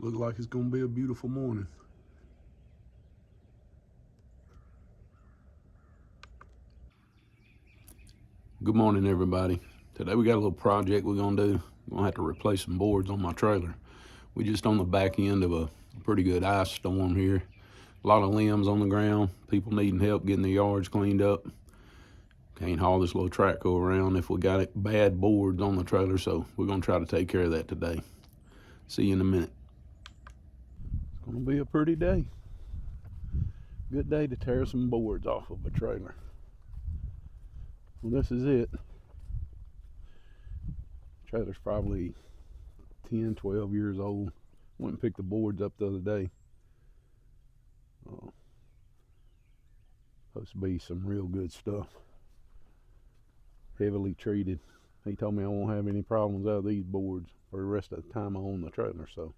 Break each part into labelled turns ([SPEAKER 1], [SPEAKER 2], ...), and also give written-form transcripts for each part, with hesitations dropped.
[SPEAKER 1] Look like it's gonna be a beautiful morning. Good morning, everybody. Today we got a little project we're gonna do. We're gonna have to replace some boards on my trailer. We just on the back end of a pretty good ice storm here. A lot of limbs on the ground, people needing help getting the yards cleaned up. Can't haul this little track go around if we got bad boards on the trailer, so we're gonna try to take care of that today. See you in a minute. It's gonna be a pretty day. Good day to tear some boards off of a trailer. Well, this is it. Trailer's probably 10, 12 years old. Went and picked the boards up the other day. Supposed to be some real good stuff. Heavily treated. He told me I won't have any problems out of these boards for the rest of the time I own the trailer, so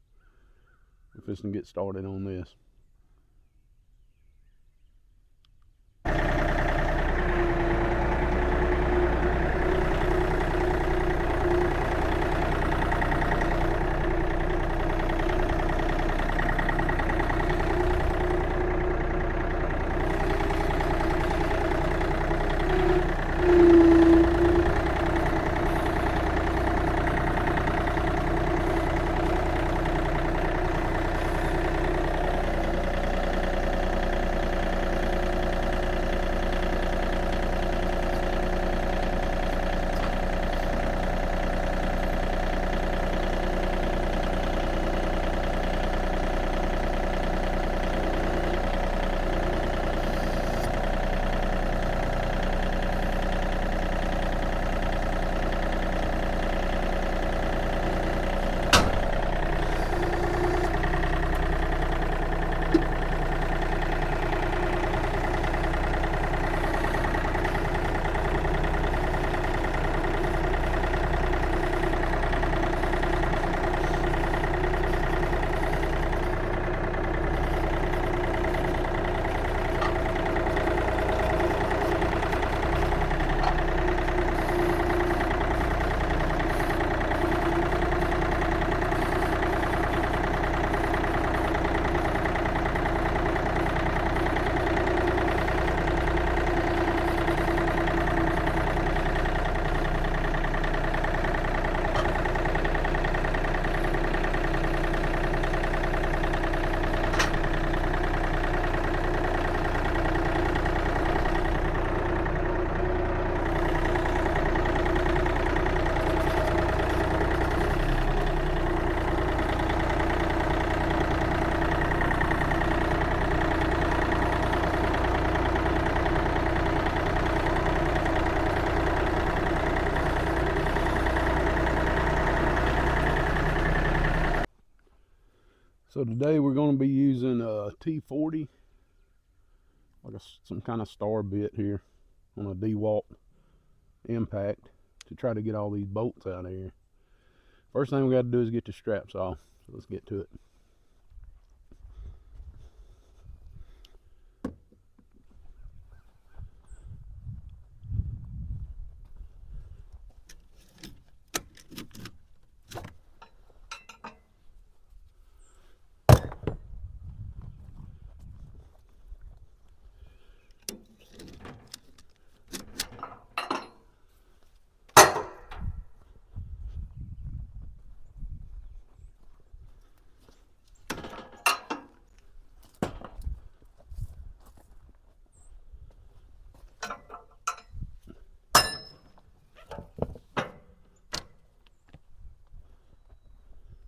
[SPEAKER 1] we're fixing to get started on this. So today we're going to be using a T40, like some kind of star bit here on a DeWalt impact to try to get all these bolts out of here. First thing we got to do is get the straps off, so let's get to it.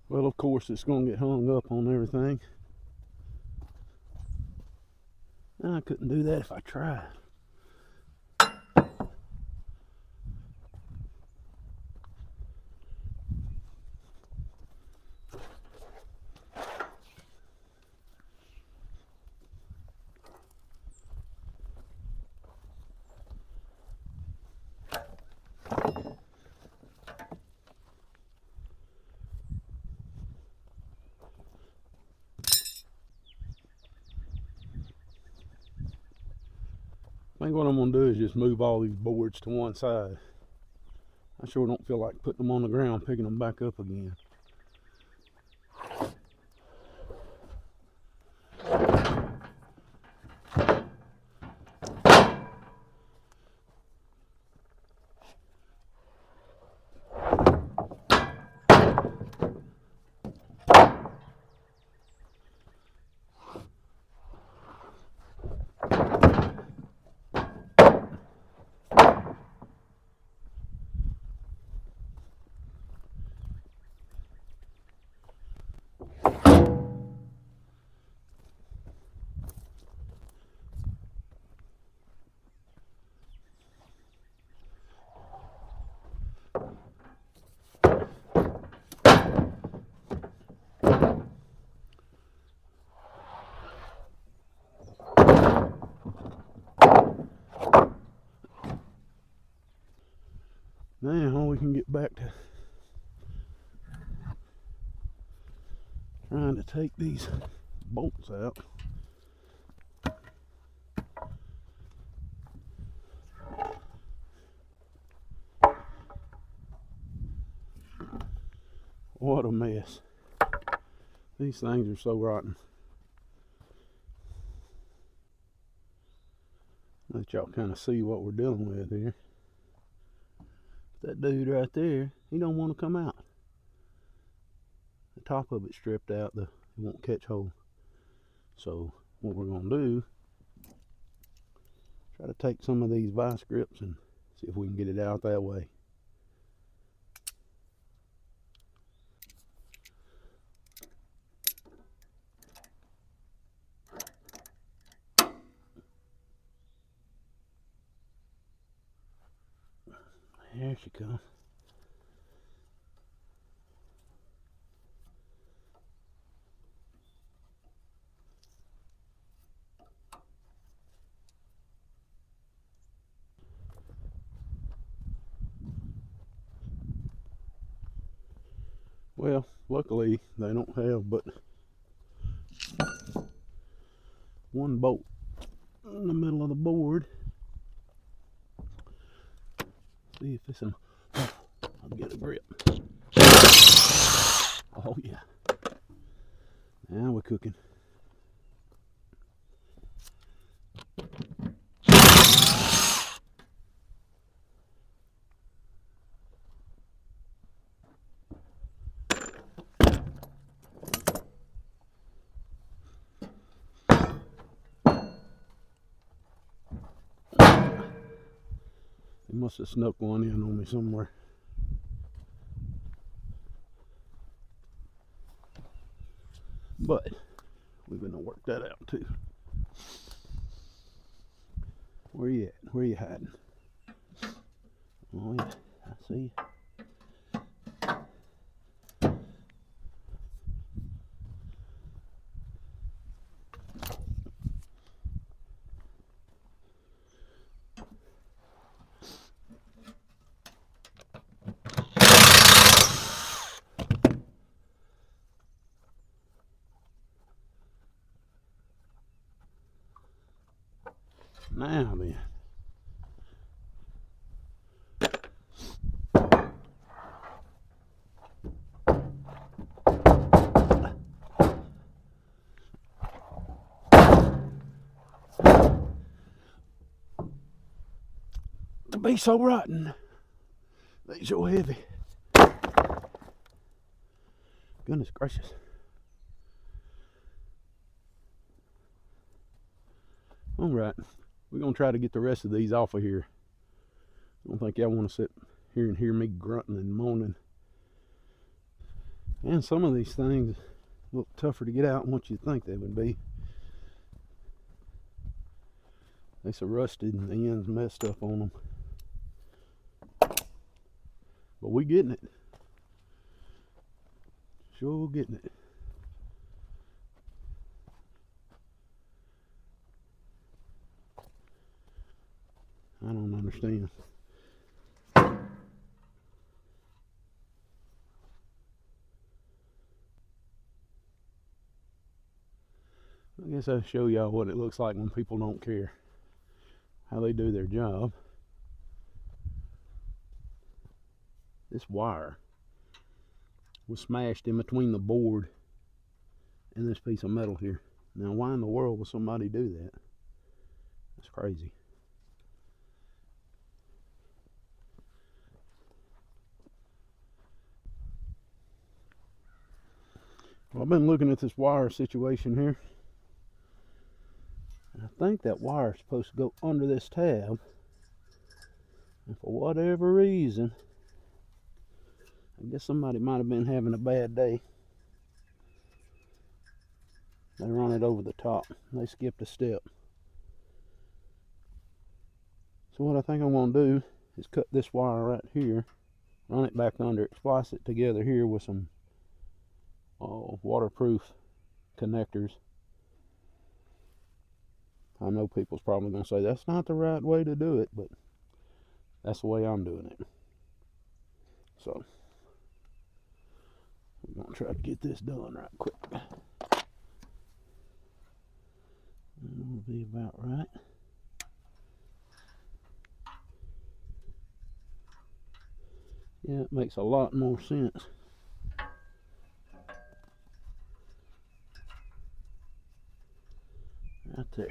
[SPEAKER 1] Well, of course, it's going to get hung up on everything. I couldn't do that if I tried. I think what I'm going to do is just move all these boards to one side. I sure don't feel like putting them on the ground, picking them back up again. can get back to trying to take these bolts out. What a mess. These things are so rotten. Let y'all kind of see what we're dealing with here. That dude right there, he don't want to come out. The top of it stripped out, it won't catch hold. So what we're gonna do, try to take some of these vice grips and see if we can get it out that way. There she comes. Well, luckily they don't have but one bolt in the middle of the board. See if this will, I'll get a grip. Oh yeah. Now we're cooking. He must have snuck one in on me somewhere. But we're gonna work that out too. Where you at? Where you hiding? Oh yeah, I see you. Now then. To be so rotten, they so heavy. Goodness gracious. All right, we're gonna try to get the rest of these off of here. I don't think y'all want to sit here and hear me grunting and moaning. And some of these things look tougher to get out than what you think they would be. They're so rusted and the ends messed up on them. But we getting it. Sure getting it. I don't understand. I guess I'll show y'all what it looks like when people don't care. How they do their job. This wire was smashed in between the board and this piece of metal here. Now why in the world would somebody do that? That's crazy. Well, I've been looking at this wire situation here. And I think that wire is supposed to go under this tab. And for whatever reason, I guess somebody might have been having a bad day. They run it over the top. They skipped a step. So what I think I'm going to do is cut this wire right here, run it back under it, splice it together here with some waterproof connectors. I know people's probably going to say that's not the right way to do it, but that's the way I'm doing it. So we're gonna try to get this done right quick. That'll be about right. Yeah, it makes a lot more sense. Right there.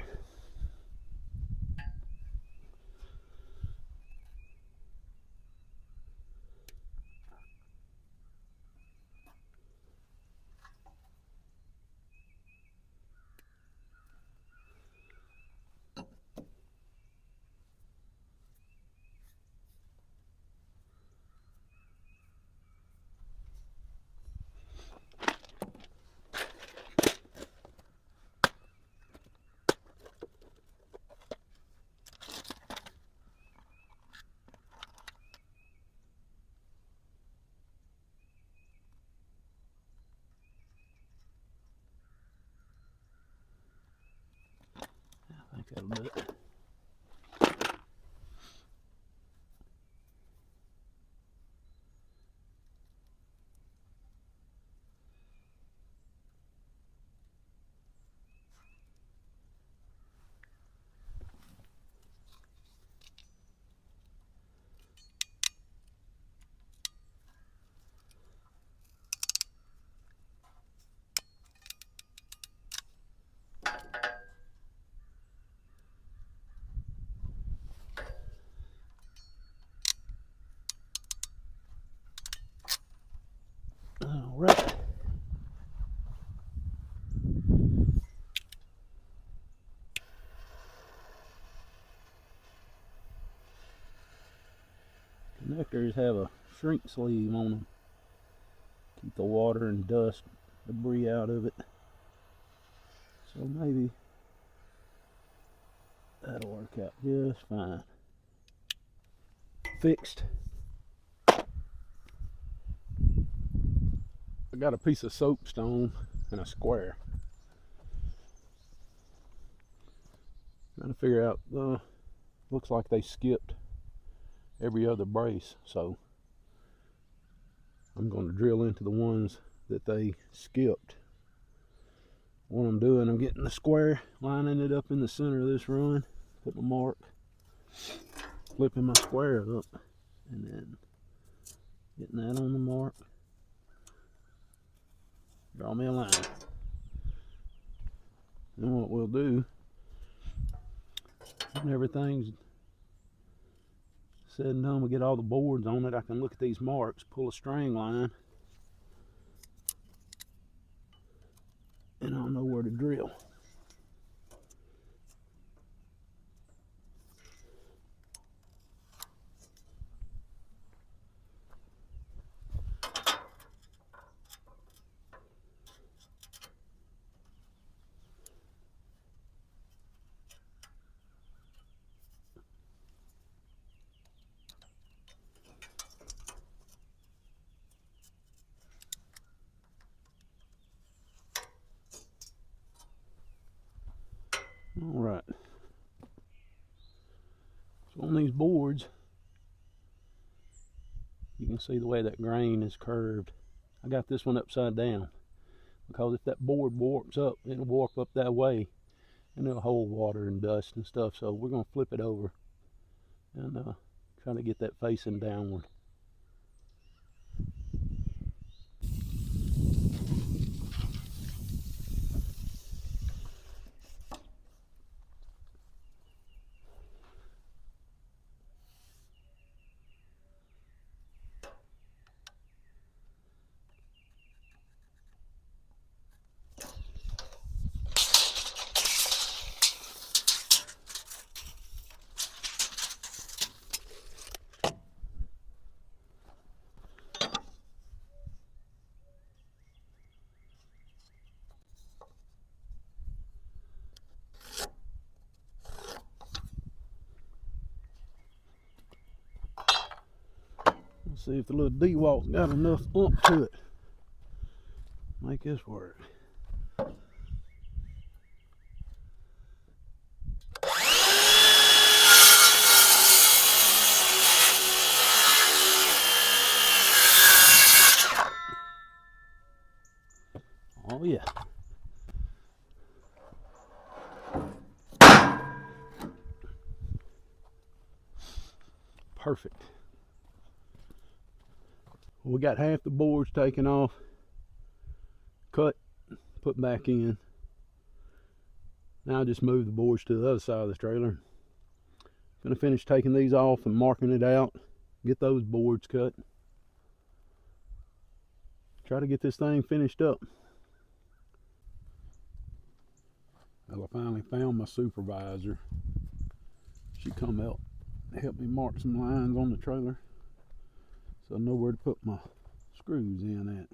[SPEAKER 1] I think that'll do it. All right. Connectors have a shrink sleeve on them. Keep the water and dust, debris out of it. So maybe that'll work out just fine. Fixed. I got a piece of soapstone and a square. Trying to figure out, looks like they skipped every other brace, so I'm going to drill into the ones that they skipped. What I'm doing, I'm getting the square, lining it up in the center of this run, putting a mark, flipping my square up, and then getting that on the mark. Draw me a line. And what we'll do, when everything's said and done, we get all the boards on it, I can look at these marks, pull a string line, and I'll know where to drill. All right. So on these boards, you can see the way that grain is curved. I got this one upside down because if that board warps up, it'll warp up that way and it'll hold water and dust and stuff. So we're going to flip it over and try to get that facing downward. Let's see if the little D-walk's got enough oomph to it. Make this work. Oh yeah. Perfect. We got half the boards taken off, cut, put back in. Now I just move the boards to the other side of the trailer. Gonna finish taking these off and marking it out, get those boards cut. Try to get this thing finished up. Well, I finally found my supervisor. She come out and help me mark some lines on the trailer so I know where to put my screws in at.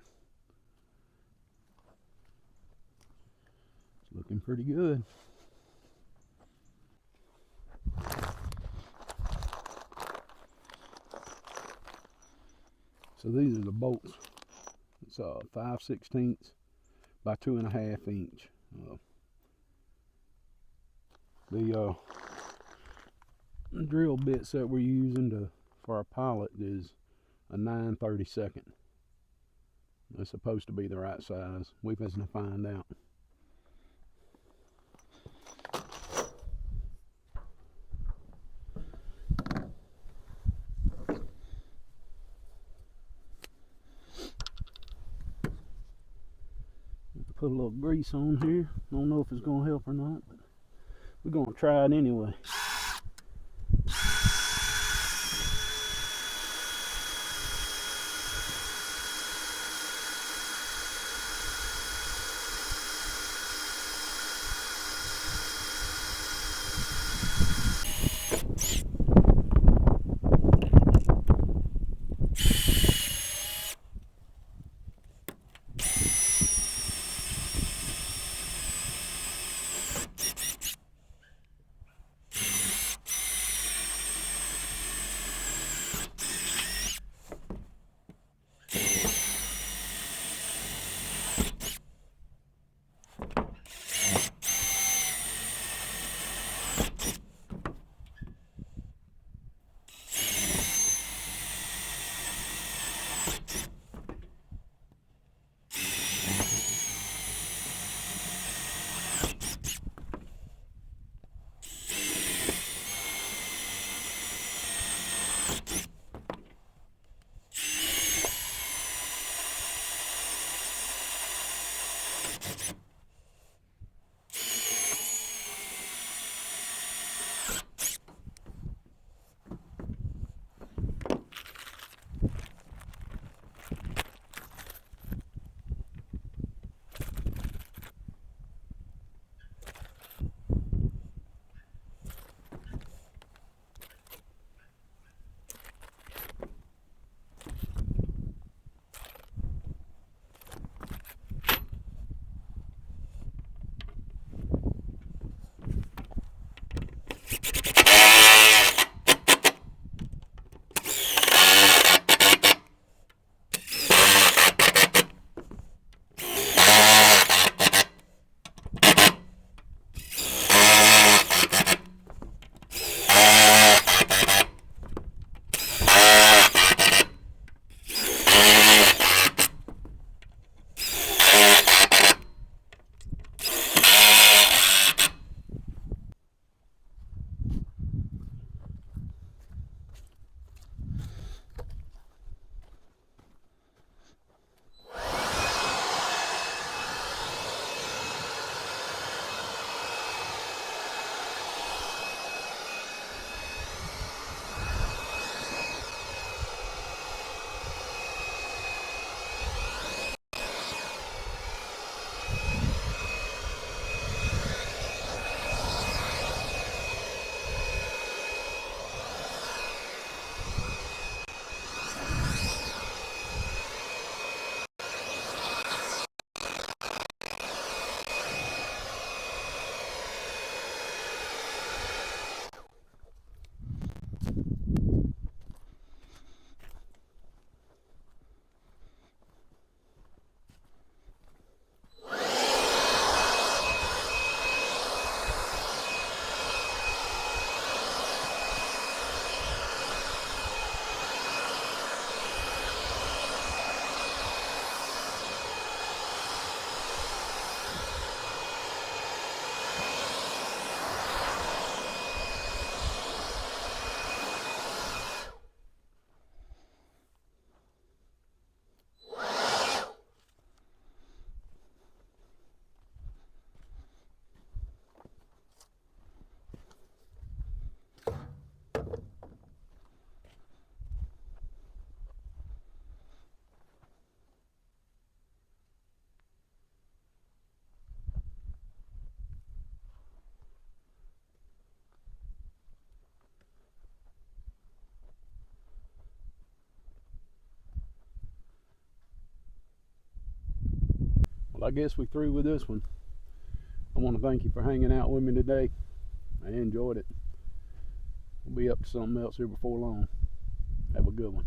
[SPEAKER 1] It's looking pretty good. So these are the bolts. It's 5/16 by 2.5 inch. The drill bits that we're using for our pilot is a 9/32. It's supposed to be the right size. We're going to find out. Put a little grease on here. I don't know if it's going to help or not, but we're going to try it anyway. Well, I guess we through with this one. I want to thank you for hanging out with me today. I enjoyed it. We'll be up to something else here before long. Have a good one.